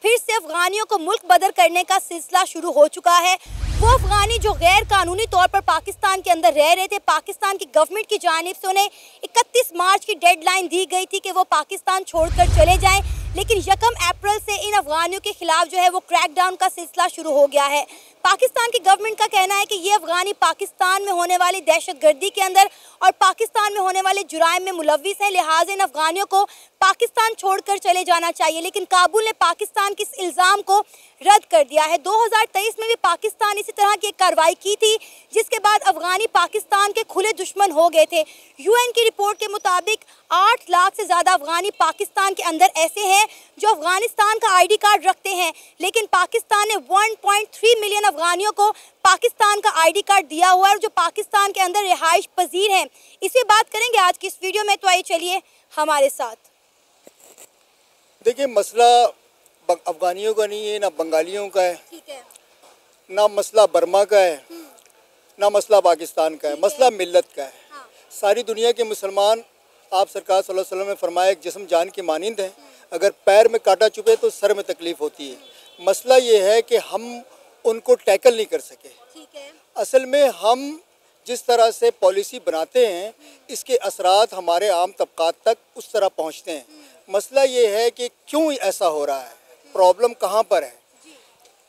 फिर से अफगानियों को मुल्क बदर करने का सिलसिला शुरू हो चुका है। वो अफगानी जो गैर कानूनी तौर पर पाकिस्तान के अंदर रह रहे थे, पाकिस्तान की गवर्नमेंट की जानिब से उन्हें 31 मार्च की डेडलाइन दी गई थी कि वो पाकिस्तान छोड़कर चले जाएं, लेकिन 1 अप्रैल से इन अफगानियों के खिलाफ जो है वो क्रैकडाउन का सिलसिला शुरू हो गया है। पाकिस्तान की गवर्नमेंट का कहना है कि ये अफगानी पाकिस्तान में होने वाली दहशतगर्दी के अंदर और पाकिस्तान में होने वाले जुराइम में मुलव्विस हैं, लिहाजा इन अफगानियों को पाकिस्तान छोड़कर चले जाना चाहिए। लेकिन काबुल ने पाकिस्तान के इस इल्ज़ाम को रद्द कर दिया है। 2023 में भी पाकिस्तान इसी तरह की एक कार्रवाई की थी, जिसके बाद अफगानी पाकिस्तान के खुले दुश्मन हो गए थे। UN की रिपोर्ट के मुताबिक 8 लाख से ज़्यादा अफगानी पाकिस्तान के अंदर ऐसे हैं जो अफगानिस्तान का ID कार्ड रखते हैं, लेकिन पाकिस्तान ने 1.3 मिलियन अफगानियों को पाकिस्तान का ID कार्ड दिया हुआ है, जो पाकिस्तान के अंदर रिहाइश पजीर हैं। इसी बात करेंगे आज की इस वीडियो में, तो आइए चलिए हमारे साथ। देखिए, मसला अफगानियों का नहीं है, ना बंगालियों का है, ठीक है, ना मसला बर्मा का है, ना मसला पाकिस्तान का है, मसला मिल्लत का है। हाँ। सारी दुनिया के मुसलमान, आप सरकार सल्लल्लाहु अलैहि वसल्लम ने फरमाया, एक जिस्म जान के मानिंद है, अगर पैर में कांटा चुभे तो सर में तकलीफ होती है। मसला ये है कि हम उनको टैकल नहीं कर सके। ठीक है। असल में हम जिस तरह से पॉलिसी बनाते हैं, इसके असरात हमारे आम तबकात तक उस तरह पहुँचते हैं। मसला ये है कि क्यों ऐसा हो रहा है, प्रॉब्लम कहाँ पर है,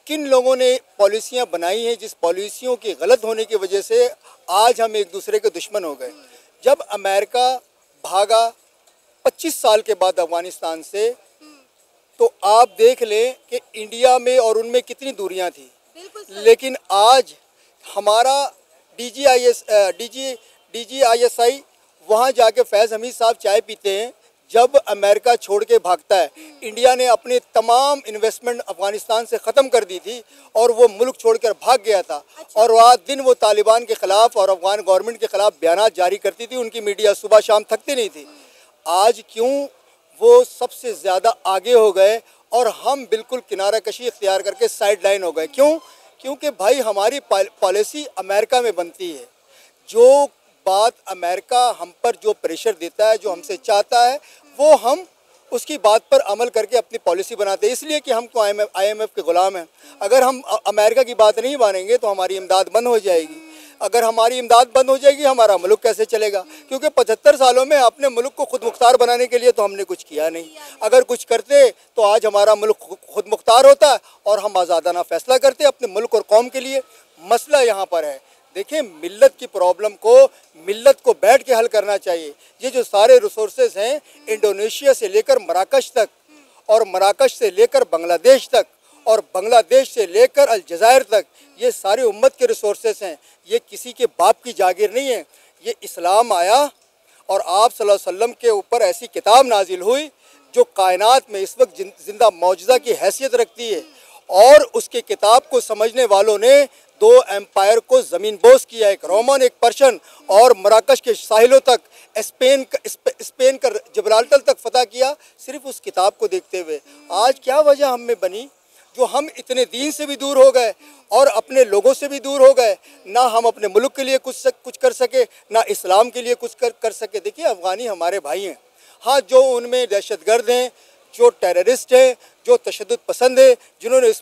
किन लोगों ने पॉलिसियाँ बनाई हैं, जिस पॉलिसियों के गलत होने की वजह से आज हम एक दूसरे के दुश्मन हो गए। जब अमेरिका भागा 25 साल के बाद अफगानिस्तान से, तो आप देख लें कि इंडिया में और उनमें कितनी दूरियां थी, लेकिन आज हमारा DGISI वहाँ जाके फैज़ हमीद साहब चाय पीते हैं। जब अमेरिका छोड़ के भागता है, इंडिया ने अपने तमाम इन्वेस्टमेंट अफगानिस्तान से ख़त्म कर दी थी और वो मुल्क छोड़कर भाग गया था। और वह दिन वो तालिबान के ख़िलाफ़ और अफगान गवर्नमेंट के ख़िलाफ़ बयानात जारी करती थी, उनकी मीडिया सुबह शाम थकती नहीं थी। आज क्यों वो सबसे ज़्यादा आगे हो गए और हम बिल्कुल किनारा कशी इख्तियार करके साइड लाइन हो गए? क्यों? क्योंकि भाई हमारी पॉलिसी अमेरिका में बनती है। जो बात अमेरिका हम पर जो प्रेशर देता है, जो हमसे चाहता है, वो हम उसकी बात पर अमल करके अपनी पॉलिसी बनाते हैं। इसलिए कि हम तो IMF के ग़ुलाम हैं। अगर हम अमेरिका की बात नहीं मानेंगे तो हमारी इमदाद बंद हो जाएगी। अगर हमारी इमदाद बंद हो जाएगी, हमारा मुल्क कैसे चलेगा? क्योंकि 75 सालों में अपने मुल्क को खुद मुख्तार बनाने के लिए तो हमने कुछ किया नहीं। अगर कुछ करते तो आज हमारा मुल्क खुद मुख्तार होता और हम आज़ादाना फ़ैसला करते अपने मुल्क और कौम के लिए। मसला यहाँ पर है। देखिए, मिल्लत की प्रॉब्लम को मिल्लत को बैठ के हल करना चाहिए। ये जो सारे रिसोर्सेज हैं, इंडोनेशिया से लेकर मराकश तक और मराकश से लेकर बांग्लादेश तक और बांग्लादेश से लेकर अलजायर तक, ये सारे उम्मत के रिसोर्सेज हैं। ये किसी के बाप की जागीर नहीं है। ये इस्लाम आया और आप सल्लल्लाहु अलैहि वसल्लम के ऊपर ऐसी किताब नाजिल हुई जो कायनात में इस वक्त जिंदा मौजज़ा की हैसियत रखती है, और उसके किताब को समझने वालों ने 2 एम्पायर को ज़मीन बोस किया, एक रोमन, एक पर्शियन, और मराकश के साहिलों तक, स्पेन का जिब्राल्टर तक फतह किया, सिर्फ उस किताब को देखते हुए। आज क्या वजह हम में बनी जो हम इतने दीन से भी दूर हो गए और अपने लोगों से भी दूर हो गए? ना हम अपने मुल्क के लिए कुछ कर सके, ना इस्लाम के लिए कुछ कर सके। देखिए, अफ़गानी हमारे भाई हैं। हाँ, जो उनमें दहशतगर्द हैं, जो टेररिस्ट हैं, जो तशद्दुद पसंद है, जिन्होंने इस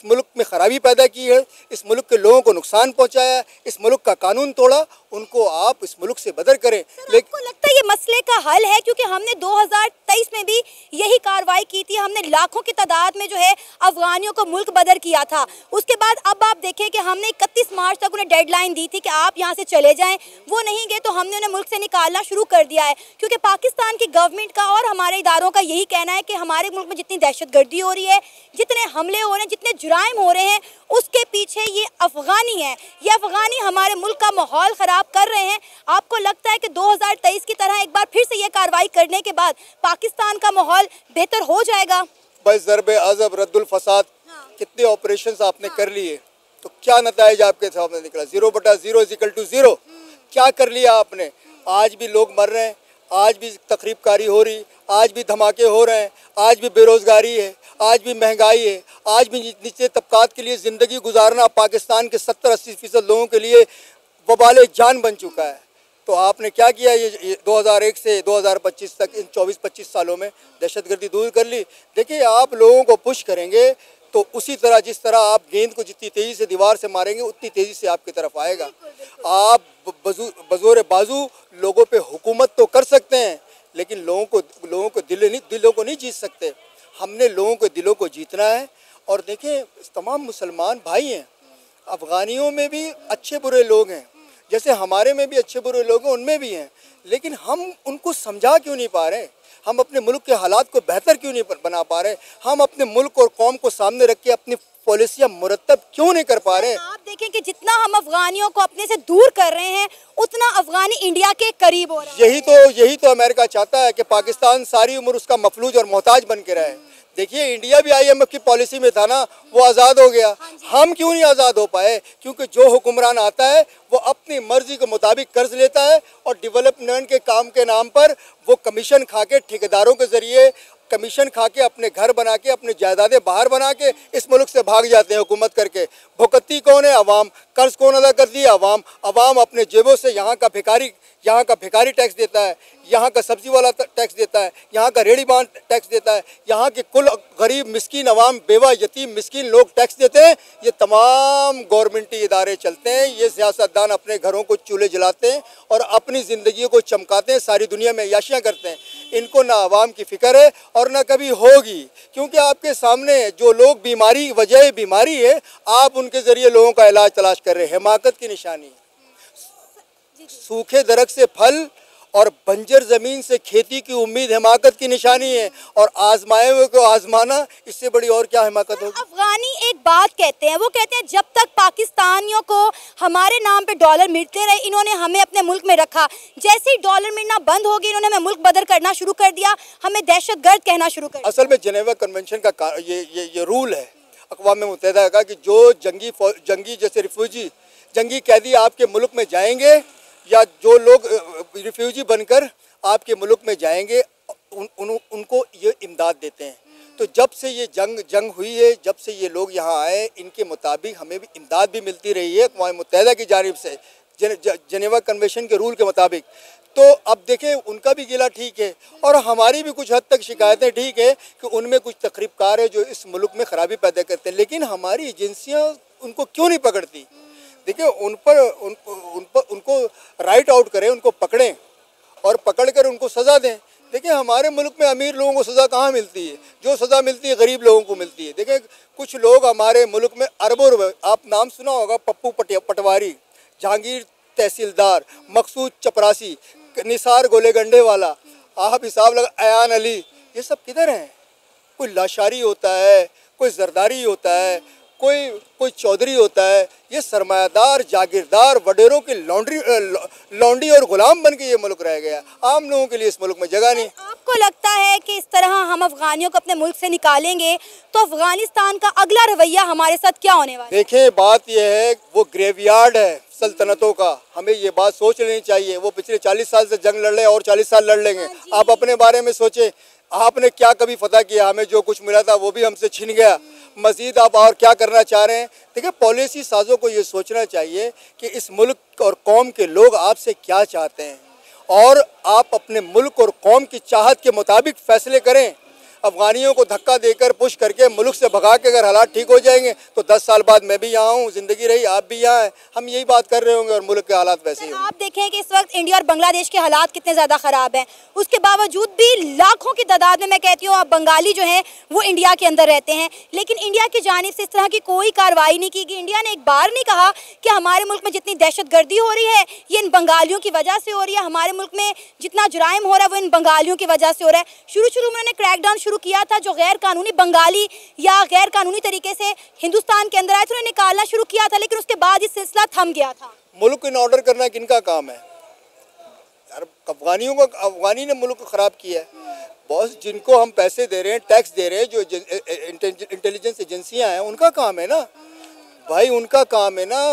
मुल्क में ख़राबी पैदा की है, इस मुल्क के लोगों को नुकसान पहुंचाया है, इस मुल्क का कानून तोड़ा, उनको आप इस मुल्क से बदर करें। लेकिन आपको लगता है ये मसले का हल है? क्योंकि हमने 2023 में भी यही कार्रवाई की थी, हमने लाखों की तादाद में जो है अफगानियों को मुल्क बदर किया था। उसके बाद अब आप देखें कि हमने 31 मार्च तक उन्हें डेडलाइन दी थी कि आप यहाँ से चले जाएं। वो नहीं गए तो हमने उन्हें मुल्क से निकालना शुरू कर दिया है, क्योंकि पाकिस्तान की गवर्नमेंट का और हमारे इदारों का यही कहना है कि हमारे मुल्क में जितनी दहशतगर्दी हो रही है, जितने हमले हो रहे हैं, जितने जुराइम हो रहे हैं, उसके पीछे ये अफगानी है। ये अफगानी हमारे मुल्क का माहौल ख़राब कर रहे हैं। आपको लगता है कि 2023 की तरह एक बार फिर से ये कार्रवाई करने के बाद पाकिस्तान का माहौल बेहतर हो जाएगा? बस ज़रबे अज़ब रद्दुल फसाद, कितने ऑपरेशंस आपने कर लिए, तो क्या नताइज आपके सामने निकला? 0/0 = 0। क्या कर लिया आपने? आज भी लोग मर रहे हैं, आज भी तकरीबकारी हो रही, आज भी धमाके हो रहे हैं, आज भी बेरोज़गारी है, आज भी महंगाई है, आज भी निचले तबकात के लिए ज़िंदगी गुजारना पाकिस्तान के 70-80% लोगों के लिए वबाल जान बन चुका है। तो आपने क्या किया ये 2001 से 2025 तक इन 24-25 सालों में दहशतगर्दी दूर कर ली। देखिए आप लोगों को पुश करेंगे तो उसी तरह जिस तरह आप गेंद को जितनी तेज़ी से दीवार से मारेंगे उतनी तेज़ी से आपकी तरफ आएगा। आप बज़ोर बाजू लोगों पे हुकूमत तो कर सकते हैं लेकिन लोगों को दिलों को नहीं जीत सकते। हमने लोगों के दिलों को जीतना है। और देखिए तमाम मुसलमान भाई हैं, अफ़गानियों में भी अच्छे बुरे लोग हैं, जैसे हमारे में भी अच्छे बुरे लोग हैं उनमें भी हैं, लेकिन हम उनको समझा क्यों नहीं पा रहे? हम अपने मुल्क के हालात को बेहतर क्यों नहीं बना पा रहे? हम अपने मुल्क और कौम को सामने रख के अपनी पॉलिसियाँ मुरतब क्यों नहीं कर पा रहे? आप देखें कि जितना हम अफगानियों को अपने से दूर कर रहे हैं उतना अफगानी इंडिया के करीब हो रहा है। यही तो अमेरिका चाहता है कि पाकिस्तान सारी उम्र उसका मफलूज और मोहताज बन के रहे। देखिए इंडिया भी IMF की पॉलिसी में था ना, वो आज़ाद हो गया, हम क्यों नहीं आज़ाद हो पाए? क्योंकि जो हुक्मरान आता है वो अपनी मर्जी के मुताबिक कर्ज लेता है और डेवलपमेंट के काम के नाम पर वो कमीशन खा के ठेकेदारों के ज़रिए कमीशन खा के अपने घर बना के अपने जायदादें बाहर बना के इस मुल्क से भाग जाते हैं हुकूमत करके। भुगतती कौन है? अवाम। कर्ज कौन अदा करती है? अवाम। अवाम अपने जेबों से यहाँ का भिखारी टैक्स देता है, यहाँ का सब्जी वाला टैक्स देता है, यहाँ का रेडी बांड टैक्स देता है, यहाँ के कुल गरीब मिस्कीन अवाम बेवा यतीम मिस्कीन लोग टैक्स देते हैं। ये तमाम गवर्नमेंटी इदारे चलते हैं। ये सियासतदान अपने घरों को चूल्हे जलाते हैं और अपनी ज़िंदगी को चमकाते हैं, सारी दुनिया में याशियाँ करते हैं। इनको ना अवाम की फ़िक्र है और ना कभी होगी, क्योंकि आपके सामने जो लोग वजह बीमारी है, आप उनके ज़रिए लोगों का इलाज तलाश कर रहे हैं। हिमाकत की निशानी, सूखे दरख्त से फल और बंजर ज़मीन से खेती की उम्मीद हिमाकत की निशानी है। और आजमाए हुए को आजमाना, इससे बड़ी और क्या हिमाकत होगी? अफगानी एक बात कहते हैं, वो कहते हैं जब तक पाकिस्तानियों को हमारे नाम पे डॉलर मिलते रहे, इन्होंने हमें अपने मुल्क में रखा। जैसे ही डॉलर मिलना बंद हो गया, इन्होंने हमें मुल्क बदर करना शुरू कर दिया, हमें दहशतगर्द कहना शुरू कर दिया। असल में जेनेवा कन्वेंशन का ये रूल है अक़वाम मुत्तहिदा का कि जो जंगी जैसे रिफ्यूजी जंगी कैदी आपके मुल्क में जाएंगे या जो लोग रिफ्यूजी बनकर आपके मुल्क में जाएंगे उनको ये इमदाद देते हैं। तो जब से ये जंग हुई है, जब से ये लोग यहाँ आए, इनके मुताबिक हमें भी इमदाद भी मिलती रही है अक़वाम मुत्तहिदा की जानिब से जेनेवा कन्वेंशन के रूल के मुताबिक। तो अब देखें उनका भी गिला ठीक है और हमारी भी कुछ हद तक शिकायतें ठीक है कि उनमें कुछ तकरीबकार है जो इस मुल्क में ख़राबी पैदा करते हैं, लेकिन हमारी एजेंसियाँ उनको क्यों नहीं पकड़ती? देखिए उनको राइट आउट करें, उनको पकड़ें और पकड़कर उनको सज़ा दें। देखिए हमारे मुल्क में अमीर लोगों को सज़ा कहाँ मिलती है? जो सज़ा मिलती है गरीब लोगों को मिलती है। देखिए कुछ लोग हमारे मुल्क में अरबों रुपए, आप नाम सुना होगा, पप्पू पटवारी, जहांगीर तहसीलदार, मकसूद चपरासी, निसार गोले गंडे वाला, आप हिसाब लगा, अयान अली, ये सब किधर हैं? कोई लाशारी होता है, कोई जरदारी होता है, कोई चौधरी होता है। ये सरमायादार जागीरदार वडेरों की लौंडी और गुलाम बन के ये मुल्क रह गया। आम लोगों के लिए इस मुल्क में जगह नहीं। आपको लगता है कि इस तरह हम अफगानियों को अपने मुल्क से निकालेंगे तो अफगानिस्तान का अगला रवैया हमारे साथ क्या होने वाला है? देखें बात यह है, वो ग्रेवयार्ड है सल्तनतों का, हमें ये बात सोच लेनी चाहिए। वो पिछले 40 साल से जंग लड़ रहे और 40 साल लड़ लेंगे। आप अपने बारे में सोचें, आपने क्या कभी फतह किया? हमें जो कुछ मिला था वो भी हमसे छिन गया। मज़ीद आप और क्या करना चाह रहे हैं? देखिए पॉलिसी साजों को ये सोचना चाहिए कि इस मुल्क और कौम के लोग आपसे क्या चाहते हैं और आप अपने मुल्क और कौम की चाहत के मुताबिक फ़ैसले करें। अफ़गानियों को धक्का देकर पुश करके मुल्क से भगा के अगर हालात ठीक हो जाएंगे तो 10 साल बाद मैं भी यहाँ हूँ, ज़िंदगी रही, आप भी यहाँ हैं, हम यही बात कर रहे होंगे और मुल्क के हालात वैसे ही। आप देखें कि इस वक्त इंडिया और बांग्लादेश के हालात कितने ज़्यादा ख़राब हैं, उसके बावजूद भी लाखों की तादाद में मैं कहती हूँ बंगाली जो हैं वो इंडिया के अंदर रहते हैं, लेकिन इंडिया की जानिब से इस तरह की कोई कार्रवाई नहीं की गई। इंडिया ने एक बार नहीं कहा कि हमारे मुल्क में जितनी दहशतगर्दी हो रही है ये इन बंगालियों की वजह से हो रही है, हमारे मुल्क में जितना जुराइम हो रहा है वो इन बंगालियों की वजह से हो रहा है। शुरू में उन्होंने क्रैकडाउन शुरू किया था, जो गैर कानूनी बंगाली या गैर कानूनी तरीके से हिंदुस्तान के अंदर आए थे उन्हें निकालना शुरू किया था, लेकिन उसके बाद ये सिलसिला थम गया था। मुल्क इन ऑर्डर करना किनका काम है यार? अफगानियों का, अफगानी ने मुल्क को ख़राब किया है। बॉस जिनको हम पैसे दे रहे हैं, टैक्स दे रहे हैं, जो इंटेलिजेंस एजेंसियां हैं, उनका काम है ना भाई, उनका काम है ना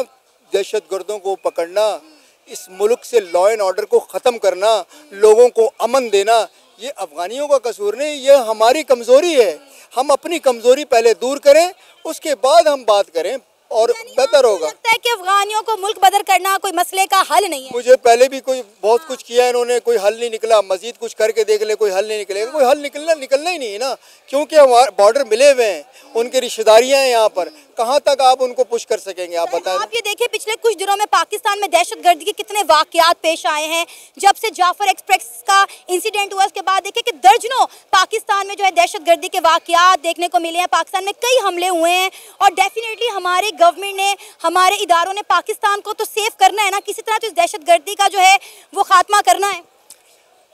दहशतगर्दों को पकड़ना, इस मुल्क से लॉ एंड ऑर्डर को ख़त्म करना, लोगों को अमन देना। ये अफ़गानियों का कसूर नहीं, ये हमारी कमज़ोरी है। हम अपनी कमज़ोरी पहले दूर करें, उसके बाद हम बात करें। और बेहतर होगा। लगता है कि अफगानियों को मुल्क बदर करना कोई मसले का हल नहीं है। मुझे पहले भी कोई बहुत कुछ किया है इन्होंने, कोई हल नहीं निकला। मजीद कुछ करके देख ले, कोई हल नहीं निकलेगा। कोई हल निकलना ही नहीं है ना, क्योंकि हमारे बॉर्डर मिले हुए हैं, उनकी रिश्तेदारियां हैं यहाँ पर। कहाँ तक आप उनको पुश कर सकेंगे, आप बताएं। आप ये देखिए पिछले कुछ दिनों में पाकिस्तान में दहशतगर्दी के कितने वाकयात पेश आए हैं। जब से जाफर एक्सप्रेस का इंसिडेंट हुआ उसके बाद देखिए कि दर्जनों पाकिस्तान में जो है दहशतगर्दी के वाकयात देखने को मिले हैं। पाकिस्तान में कई हमले हुए हैं और डेफिनेटली हमारे गवर्नमेंट ने, हमारे इदारों ने पाकिस्तान को तो सेफ करना है ना, किसी तरह तो इस दहशतगर्दी का जो है वो खात्मा करना है।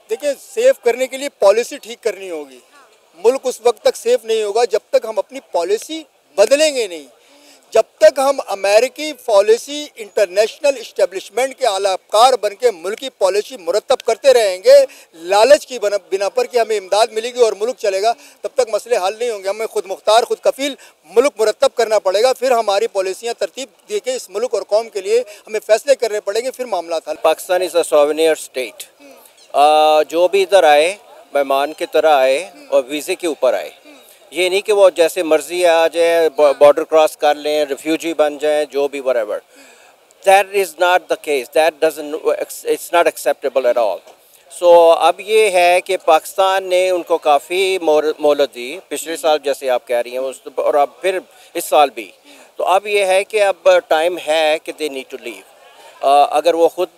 देखिए, सेफ करने के लिए पॉलिसी ठीक करनी होगी। मुल्क उस वक्त तक सेफ नहीं होगा जब तक हम अपनी पॉलिसी बदलेंगे नहीं। जब तक हम अमेरिकी पॉलिसी, इंटरनेशनल इस्टेब्लिशमेंट के आलाकार बन के मुल्क की पॉलिसी मुरतब करते रहेंगे, लालच की बिना पर कि हमें इमदाद मिलेगी और मुल्क चलेगा, तब तक मसले हल नहीं होंगे। हमें खुद मुख्तार, खुद कफील मुल्क मुरतब करना पड़ेगा। फिर हमारी पॉलिसियाँ तरतीब दे के इस मुल्क और कौम के लिए हमें फैसले करने पड़ेंगे, फिर मामला हल। Pakistan is a sovereign state. जो भी इधर आए मेहमान की तरह आए और वीज़े के ऊपर आए। ये नहीं कि वो जैसे मर्जी आ जाए, बॉर्डर क्रॉस कर लें, रिफ्यूजी बन जाए, जो भी whatever. That is not the case. That doesn't, it's not acceptable at all. So अब ये है कि पाकिस्तान ने उनको काफ़ी मोहलत दी, पिछले साल जैसे आप कह रही हैं, और अब फिर इस साल भी। तो अब ये है कि अब टाइम है कि they need to leave. अगर वो खुद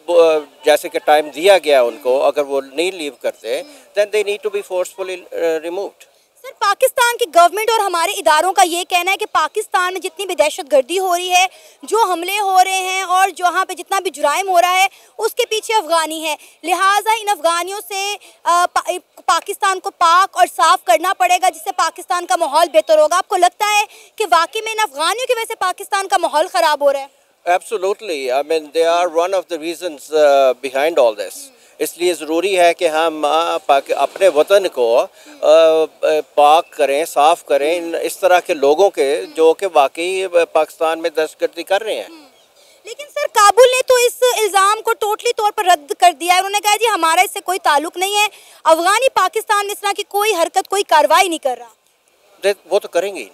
जैसे कि टाइम दिया गया उनको, अगर वो नहीं लीव करते, then they need to be forcefully removed. Sir, Pakistan की गवर्नमेंट और हमारे इदारों का ये कहना है कि पाकिस्तान में जितनी भी दहशतगर्दी हो रही है, जो हमले हो रहे हैं और जहाँ पे जितना भी जुराइम हो रहा है, उसके पीछे अफगानी है। लिहाजा इन अफगानियों से पाकिस्तान को पाक और साफ करना पड़ेगा, जिससे पाकिस्तान का माहौल बेहतर होगा। आपको लगता है कि वाकई में इन अफगानियों की वजह से पाकिस्तान का माहौल ख़राब हो रहा है? Absolutely. I mean, they are one of the reasons behind all this. इसलिए ज़रूरी है कि हम अपने वतन को पाक करें, साफ़ करें इस तरह के लोगों के जो कि वाकई पाकिस्तान में दहशतगर्दी कर रहे हैं। लेकिन सर, काबुल ने तो इस इल्ज़ाम को टोटली तौर पर रद्द कर दिया है। उन्होंने कहा जी हमारा इससे कोई ताल्लुक नहीं है, अफगानी पाकिस्तान में इस तरह की कोई हरकत, कोई कार्रवाई नहीं कर रहा। वो तो करेंगी,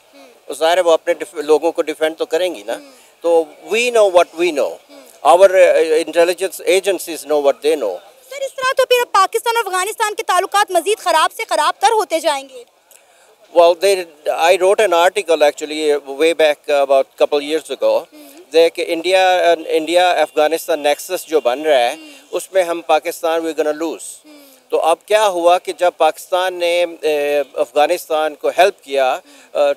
ज़ाहिर है वो अपने लोगों को डिफेंड तो करेंगी ना। तो we know what we know, our intelligence agencies know what they know. Sir, इस तरह तो फिर पाकिस्तान और अफगानिस्तान के ताल्लुकात मजीद ख़राब से ख़राब तर होते जाएंगे। Well, I wrote an article actually way back about couple years ago. कि इंडिया अफगानिस्तान नेक्सस जो बन रहा है उसमें हम पाकिस्तान we're gonna lose. तो अब क्या हुआ कि जब पाकिस्तान ने अफगानिस्तान को हेल्प किया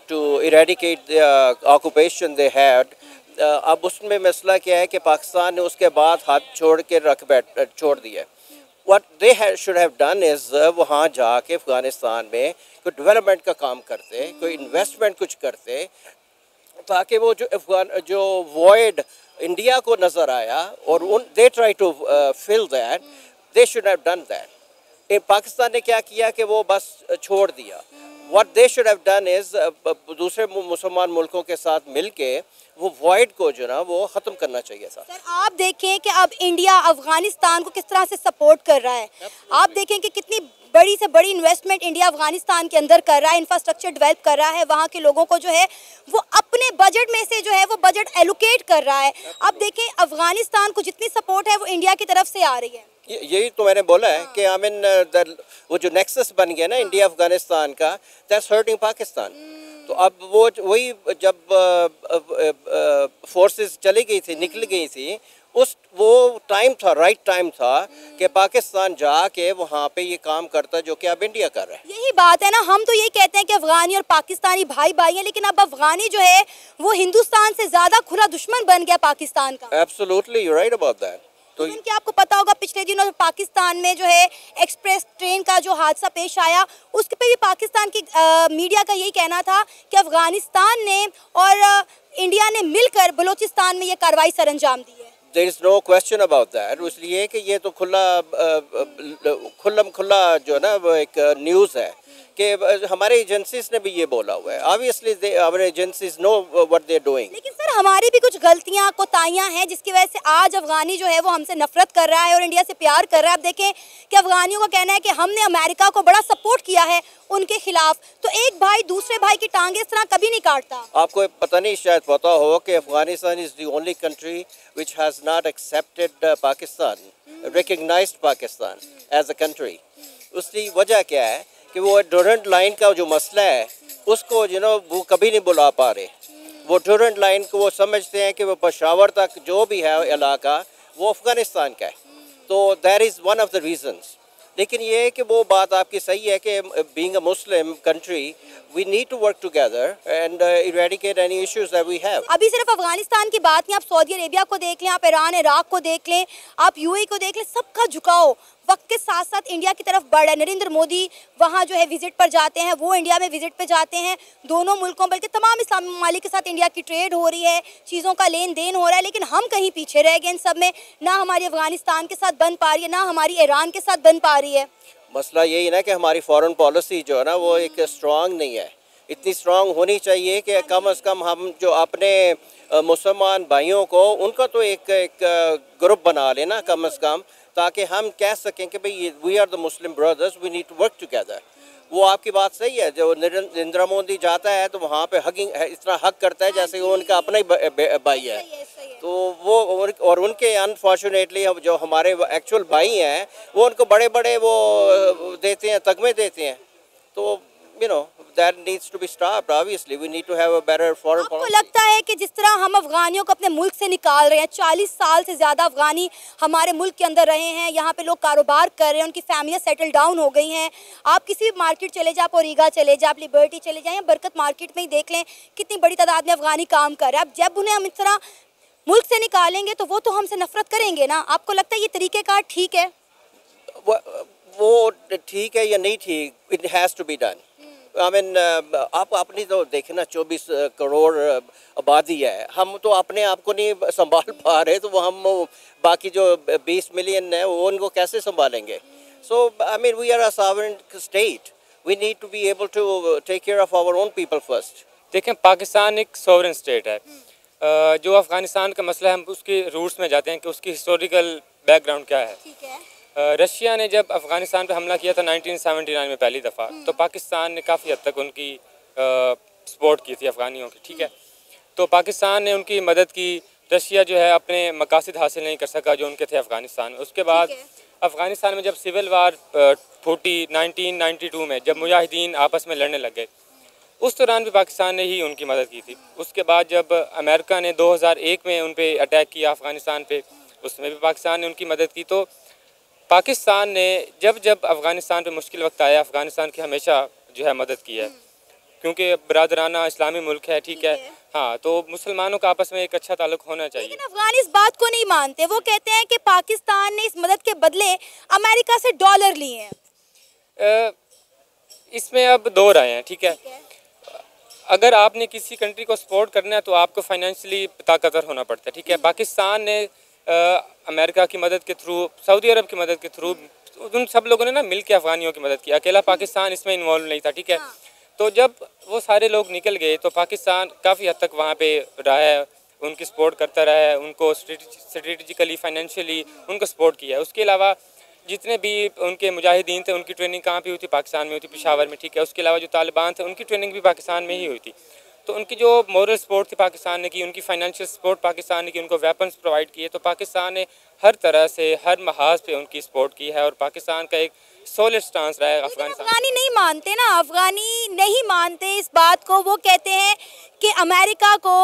to eradicate the occupation they had, अब उसमें मसला क्या है कि पाकिस्तान ने उसके बाद हाथ छोड़ दिया। What they should have done is वहाँ जाके अफगानिस्तान में कोई डेवलपमेंट का काम करते, कोई इन्वेस्टमेंट कुछ करते, ताकि वो जो वॉइड इंडिया को नज़र आया और they try to fill that, they should have done that. Pakistan ने क्या किया कि वो बस छोड़ दिया। What they should have done is दूसरे मुसलमान मुल्कों के साथ मिलके वो वॉइड को जो ना वो ख़त्म करना चाहिए था। सर, आप देखें कि अब इंडिया अफगानिस्तान को किस तरह से सपोर्ट कर रहा है। आप देखें कि कितनी बड़ी से बड़ी इन्वेस्टमेंट इंडिया अफगानिस्तान के अंदर कर रहा है, इंफ्रास्ट्रक्चर डेवलप कर रहा है, वहाँ के लोगों को जो है वो अपने बजट में से जो है वो बजट एलोकेट कर रहा है। अब देखें अफगानिस्तान को जितनी सपोर्ट है वो इंडिया की तरफ से आ रही है। यही तो मैंने बोला है कि आई मीन वो जो नेक्सस बन गया ना इंडिया अफगानिस्तान का, दैट्स हर्टिंग पाकिस्तान। तो अब वही जब फोर्सेस चली गई थी, निकल गई थी, वो टाइम था, राइट टाइम था कि पाकिस्तान जाके वहाँ पे ये काम करता जो कि अब इंडिया कर रहा है। यही बात है ना, हम तो यही कहते हैं कि अफगानी और पाकिस्तानी भाई भाई हैं, लेकिन अब अफगानी जो है वो हिंदुस्तान से ज़्यादा खुला दुश्मन बन गया पाकिस्तान का। Absolutely, you right about that. तो कि आपको पता होगा पिछले दिनों पाकिस्तान में जो है एक्सप्रेस ट्रेन का जो हादसा पेश आया, उसके पे भी पाकिस्तान की मीडिया का यही कहना था कि अफगानिस्तान ने और इंडिया ने मिलकर बलूचिस्तान में ये कार्रवाई सरअंजाम दी है। There is no question about that. इसलिए कि ये तो खुला जो ना वो एक न्यूज़ है कि हमारे एजेंसीज ने भी ये बोला हुआ है। Obviously our agencies know what they're doing. लेकिन सर लेकिन हमारी भी कुछ गलतियां कोताहियां हैं जिसकी वजह से आज अफगानी जो है वो हमसे नफरत कर रहा है और इंडिया से प्यार कर रहा है। आप देखें कि अफगानियों का कहना है कि हमने अमेरिका को बड़ा सपोर्ट किया है उनके खिलाफ, तो एक भाई दूसरे भाई की टांगे इस तरह कभी नहीं काटता। आपको पता नहीं, शायद पता हो कि Afghanistan is the only country which has not accepted Pakistan, recognised Pakistan as a country. उसकी वजह क्या है कि वो डोरेंट लाइन का जो मसला है उसको वो कभी नहीं बुला पा रहे। वो डोरेंट लाइन को वो समझते हैं कि वो पेशावर तक जो भी है इलाका वो अफगानिस्तान का है, तो that is one of the reasons. लेकिन ये है कि वो बात आपकी सही है कि being a Muslim country we need to work together and eradicate any issues that we have. अभी सिर्फ अफगानिस्तान की बात नहीं, आप सऊदी अरेबिया को देख लें, आप ईरान इराक को देख लें, आप यूएई को देख लें, सबका झुकाव वक्त के साथ साथ इंडिया की तरफ बढ़ रहा है। नरेंद्र मोदी वहाँ जो है विजिट पर जाते हैं, वो इंडिया में विजिट पे जाते हैं। दोनों मुल्कों बल्कि तमाम इस्लामी ममालिक के साथ इंडिया की ट्रेड हो रही है, चीज़ों का लेन देन हो रहा है, लेकिन हम कहीं पीछे रह गए इन सब में। ना हमारी अफगानिस्तान के साथ बन पा रही है, ना हमारी ईरान के साथ बन पा रही है। मसला यही ना कि हमारी फॉरेन पॉलिसी जो है ना वो एक स्ट्रांग नहीं है। इतनी स्ट्रांग होनी चाहिए कि कम से कम हम जो अपने मुसलमान भाइयों को उनका तो एक ग्रुप बना लेना कम से कम, ताकि हम कह सकें कि भाई we are the Muslim brothers, we need to work together. वो आपकी बात सही है, जो नरेंद्र मोदी जाता है तो वहाँ पे हगिंग इतना हक करता है जैसे वो उनका अपना ही भाई है। तो वो और उनके अनफॉर्चुनेटली जो हमारे एक्चुअल भाई हैं वो उनको बड़े बड़े वो देते हैं, तगमे देते हैं। तो that needs to be stopped. Obviously we need to have a better foreign policy. आपको लगता है कि जिस तरह हम अफगानियों को अपने मुल्क से निकाल रहे हैं, 40 साल से ज़्यादा अफगानी हमारे मुल्क के अंदर रहे हैं, यहाँ पे लोग कारोबार कर रहे हैं, उनकी फैमिलियाँ सेटल डाउन हो गई हैं। आप किसी भी मार्केट चले जाए, आप ओरिगा चले जाए, आप लिबर्टी चले जाए या बरकत मार्केट में ही देख लें, कितनी बड़ी तादाद में अफगानी काम कर रहे हैं। अब जब उन्हें हम इस तरह मुल्क से निकालेंगे तो वो तो हमसे नफरत करेंगे ना। आपको लगता है ये तरीक़ेकार ठीक है? वो ठीक है या नहीं ठीक, it has to be done. I mean आप अपनी तो देखें ना, 24 करोड़ आबादी है, हम तो अपने आप को नहीं संभाल पा रहे, तो वो हम बाकी जो 20 मिलियन है वो उनको कैसे संभालेंगे? So I mean we are a sovereign state, we need to be able to take care of our own people first. देखें, पाकिस्तान एक सॉवरेन स्टेट है। जो अफ़गानिस्तान का मसला है, हम उसके रूट्स में जाते हैं कि उसकी हिस्टोरिकल बैकग्राउंड क्या है। ठीक है। रशिया ने जब अफ़गानिस्तान पर हमला किया था 1979 में पहली दफ़ा, तो पाकिस्तान ने काफ़ी हद तक उनकी सपोर्ट की थी अफ़गानियों की। ठीक है, तो पाकिस्तान ने उनकी मदद की। रशिया जो है अपने मकासद हासिल नहीं कर सका जो उनके थे अफ़गानिस्तान में। उसके बाद अफ़गानिस्तान में जब सिविल वार फूटी 1992 में, जब मुजाहिदीन आपस में लड़ने लग गए, उस दौरान भी पाकिस्तान ने ही उनकी मदद की थी। उसके बाद जब अमेरिका ने 2001 में उन पर अटैक किया अफ़गानिस्तान पे, उसमें भी पाकिस्तान ने उनकी मदद की। तो पाकिस्तान ने जब जब अफ़गानिस्तान पे मुश्किल वक्त आया, अफ़गानिस्तान की हमेशा जो है मदद की है, क्योंकि बरादराना इस्लामी मुल्क है। ठीक है, हाँ, तो मुसलमानों का आपस में एक अच्छा ताल्लुक होना चाहिए। लेकिन अफगान इस बात को नहीं मानते। वो कहते हैं कि पाकिस्तान ने इस मदद के बदले अमेरिका से डॉलर लिए हैं। इसमें अब दो राय हैं। ठीक है, अगर आपने किसी कंट्री को सपोर्ट करना है तो आपको फाइनेंशियली ताकतवर होना पड़ता है। ठीक है, पाकिस्तान ने अमेरिका की मदद के थ्रू, सऊदी अरब की मदद के थ्रू, उन सब लोगों ने ना मिल के अफ़गानियों की मदद की। अकेला पाकिस्तान इसमें इन्वॉल्व नहीं था। ठीक है, तो जब वो सारे लोग निकल गए तो पाकिस्तान काफ़ी हद तक वहाँ पे रहा है, उनकी सपोर्ट करता रहा है, उनको स्ट्रेटजिकली फाइनेंशियली उनको सपोर्ट किया है। उसके अलावा जितने भी उनके मुजाहिदीन थे उनकी ट्रेनिंग कहाँ पे हुई थी? पाकिस्तान में हुई थी, पेशावर में। ठीक है, उसके अलावा जो तालिबान थे उनकी ट्रेनिंग भी पाकिस्तान में ही हुई थी। तो उनकी जो मॉरल सपोर्ट थी पाकिस्तान ने की, उनकी फाइनेंशियल सपोर्ट पाकिस्तान ने की, उनको वेपन्स प्रोवाइड किए। तो पाकिस्तान ने हर तरह से हर महाज पे उनकी सपोर्ट की है और पाकिस्तान का एक सॉलिड स्टांस रहा है अफगानिस्तान। अफगानी नहीं मानते ना, अफगानी नहीं मानते इस बात को। वो कहते हैं कि अमेरिका को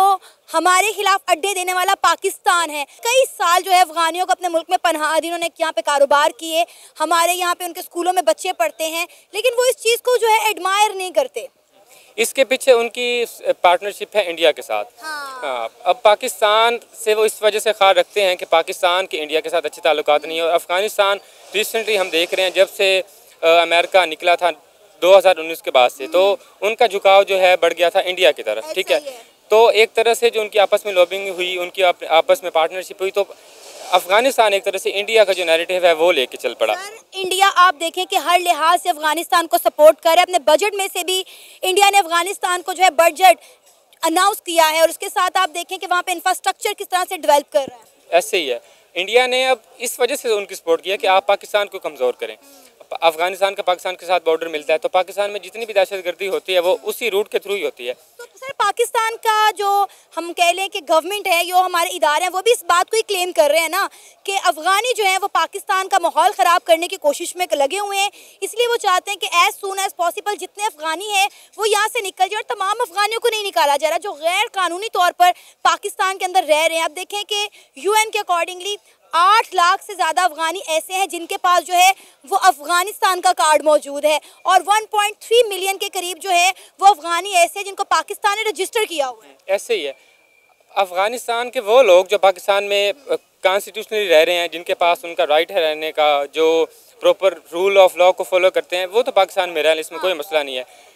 हमारे खिलाफ अड्डे देने वाला पाकिस्तान है। कई साल जो है अफगानियों को अपने मुल्क में पनाह दी, उन्होंने यहाँ पे कारोबार किए, हमारे यहाँ पे उनके स्कूलों में बच्चे पढ़ते हैं, लेकिन वो इस चीज़ को जो है एडमायर नहीं करते। इसके पीछे उनकी पार्टनरशिप है इंडिया के साथ। हाँ, अब पाकिस्तान से वो इस वजह से ख्याल रखते हैं कि पाकिस्तान के इंडिया के साथ अच्छे ताल्लुकात नहीं है। और अफ़गानिस्तान रिसेंटली हम देख रहे हैं, जब से अमेरिका निकला था 2019 के बाद से, तो उनका झुकाव जो है बढ़ गया था इंडिया की तरफ। ठीक है, तो एक तरह से जो उनकी आपस में लॉबिंग हुई, उनकी आपस में पार्टनरशिप हुई, तो अफगानिस्तान एक तरह से इंडिया का जो नैरेटिव है वो लेके चल पड़ा। इंडिया आप देखें कि हर लिहाज से अफगानिस्तान को सपोर्ट कर रहा है। अपने बजट में से भी इंडिया ने अफगानिस्तान को जो है बजट अनाउंस किया है और उसके साथ आप देखें कि वहाँ पे इंफ्रास्ट्रक्चर किस तरह से डेवलप कर रहा है। ऐसे ही है, इंडिया ने अब इस वजह से उनकी सपोर्ट किया कि आप पाकिस्तान को कमज़ोर करें। अफगानिस्तान का पाकिस्तान के साथ बॉर्डर मिलता है, तो पाकिस्तान में जितनी भी दहशतगर्दी होती है वो उसी रूट के थ्रू ही होती है। तो सर पाकिस्तान का जो हम कह लें कि गवर्नमेंट है, जो हमारे इदारे हैं, वो भी इस बात को ही क्लेम कर रहे हैं ना कि अफगानी जो है वो पाकिस्तान का माहौल ख़राब करने की कोशिश में लगे हुए हैं, इसलिए वो चाहते हैं कि एज सून एज पॉसिबल जितने अफगानी हैं वो यहाँ से निकल जाए, और तमाम अफगानियों को नहीं निकाला जा रहा जो गैर कानूनी तौर पर पाकिस्तान के अंदर रह रहे हैं। अब देखें कि UN के अकॉर्डिंगली 8 लाख से ज़्यादा अफगानी ऐसे हैं जिनके पास जो है वो अफगानिस्तान का कार्ड मौजूद है, और 1.3 मिलियन के करीब जो है वो अफगानी ऐसे हैं जिनको पाकिस्तान ने रजिस्टर किया हुआ है। ऐसे ही है, अफगानिस्तान के वो लोग जो पाकिस्तान में कॉन्स्टिट्यूशनली रह रहे हैं, जिनके पास उनका राइट है रहने का, जो प्रॉपर रूल ऑफ लॉ को फॉलो करते हैं, वो तो पाकिस्तान में रह रहे हैं, इसमें कोई मसला नहीं है।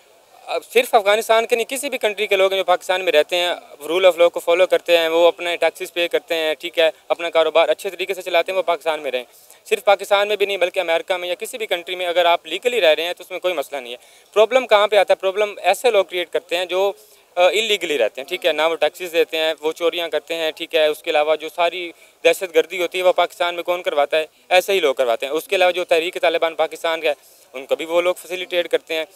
अब सिर्फ अफगानिस्तान के नहीं, किसी भी कंट्री के लोग हैं जो पाकिस्तान में रहते हैं, रूल ऑफ लॉ को फॉलो करते हैं, वो अपने टैक्सेस पे करते हैं, ठीक है, अपना कारोबार अच्छे तरीके से चलाते हैं, वो पाकिस्तान में रहें। सिर्फ पाकिस्तान में भी नहीं बल्कि अमेरिका में या किसी भी कंट्री में अगर आप लीगली रह रहे हैं तो उसमें कोई मसला नहीं है। प्रॉब्लम कहाँ पे आता है? प्रॉब्लम ऐसे लोग क्रिएट करते हैं जो इलीगली रहते हैं, ठीक है, ना वो टैक्सेस देते हैं, वो चोरियाँ करते हैं, ठीक है, उसके अलावा जो सारी दहशतगर्दी होती है वो पाकिस्तान में कौन करवाता है? ऐसे ही लोग करवाते हैं। उसके अलावा जो तहरीक तालिबान पाकिस्तान का है उनको भी वो लोग फैसिलिटेट करते हैं।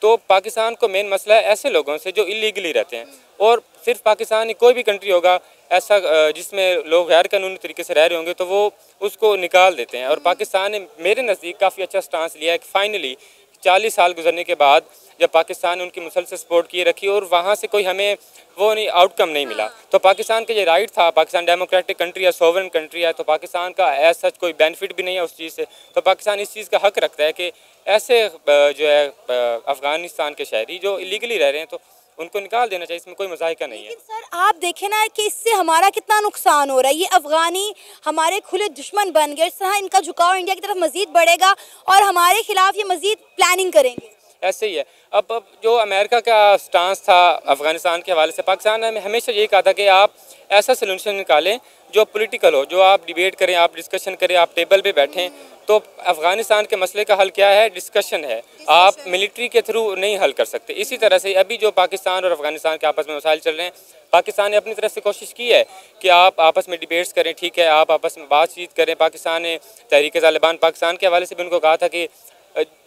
तो पाकिस्तान को मेन मसला है ऐसे लोगों से जो इलीगली रहते हैं, और सिर्फ पाकिस्तान ही, कोई भी कंट्री होगा ऐसा जिसमें लोग गैर कानूनी तरीके से रह रहे होंगे तो वो उसको निकाल देते हैं। और पाकिस्तान ने मेरे नज़दीक काफ़ी अच्छा स्टांस लिया है कि फाइनली 40 साल गुजरने के बाद जब पाकिस्तान ने उनकी मुसलसल सपोर्ट किए रखी और वहाँ से कोई हमें वो नहीं आउटकम नहीं मिला, तो पाकिस्तान का ये राइट था, पाकिस्तान डेमोक्रेटिक कंट्री है, सोवरेन कंट्री है, तो पाकिस्तान का एज सच कोई बेनिफिट भी नहीं है उस चीज़ से। तो पाकिस्तान इस चीज़ का हक रखता है कि ऐसे जो है अफ़गानिस्तान के शहरी जो इलीगली रह रहे हैं तो उनको निकाल देना चाहिए, इसमें कोई मज़ाहिका नहीं है। लेकिन सर आप देखें ना कि इससे हमारा कितना नुकसान हो रहा है, ये अफगानी हमारे खुले दुश्मन बन गए, इस तरह इनका झुकाव इंडिया की तरफ मजीद बढ़ेगा और हमारे खिलाफ ये मजीद प्लानिंग करेंगे। ऐसे ही है। अब जो अमेरिका का स्टांस था अफ़गानिस्तान के हवाले से, पाकिस्तान ने हमेशा यही कहा था कि आप ऐसा सलूशन निकालें जो पॉलिटिकल हो, जो आप डिबेट करें, आप डिस्कशन करें, आप टेबल पे बैठें। तो अफ़गानिस्तान के मसले का हल क्या है? डिस्कशन है, आप मिलिट्री के थ्रू नहीं हल कर सकते। इसी तरह से अभी जो पाकिस्तान और अफ़गानिस्तान के आपस में मसाइल चल रहे हैं, पाकिस्तान ने अपनी तरफ से कोशिश की है कि आप आपस में डिबेट्स करें, ठीक है, आप आपस में बातचीत करें। पाकिस्तान ने तहरीक तालिबान पाकिस्तान के हवाले से भी उनको कहा था कि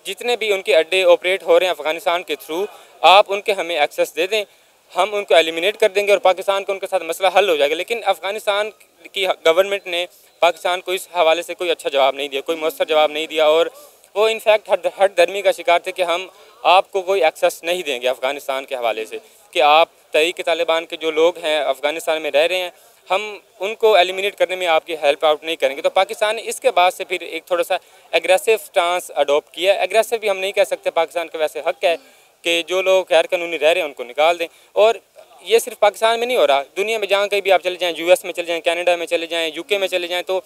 जितने भी उनके अड्डे ऑपरेट हो रहे हैं अफ़गानिस्तान के थ्रू, आप उनके हमें एक्सेस दे दें, हम उनको एलिमिनेट कर देंगे और पाकिस्तान का उनके साथ मसला हल हो जाएगा। लेकिन अफ़गानिस्तान की गवर्नमेंट ने पाकिस्तान को इस हवाले से कोई अच्छा जवाब नहीं दिया, कोई मौसर जवाब नहीं दिया, और वो इनफैक्ट हट धर्मी का शिकार थे कि हम आपको कोई एक्सेस नहीं देंगे अफ़गानिस्तान के हवाले से, कि आप तहरीक तालिबान के जो लोग हैं अफ़गानिस्तान में रह रहे हैं, हम उनको एलिमिनेट करने में आपकी हेल्प आउट नहीं करेंगे। तो पाकिस्तान ने इसके बाद से फिर एक थोड़ा सा एग्रेसिव स्टांस अडॉप्ट किया। एग्रेसिव भी हम नहीं कह सकते, पाकिस्तान का वैसे हक है कि जो लोग गैर कानूनी रह रहे हैं उनको निकाल दें। और ये सिर्फ पाकिस्तान में नहीं हो रहा, दुनिया में जहाँ कहीं भी आप चले जाएँ, US में चले जाएँ, कनाडा में चले जाएँ, UK में चले जाएँ, तो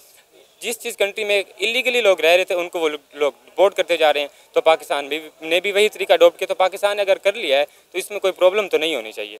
जिस कंट्री में इलीगली लोग रह रहे थे उनको वो लोग डिपोर्ट करते जा रहे हैं। तो पाकिस्तान ने भी वही तरीका अडॉप्ट किया। तो पाकिस्तान ने अगर कर लिया है तो इसमें कोई प्रॉब्लम तो नहीं होनी चाहिए।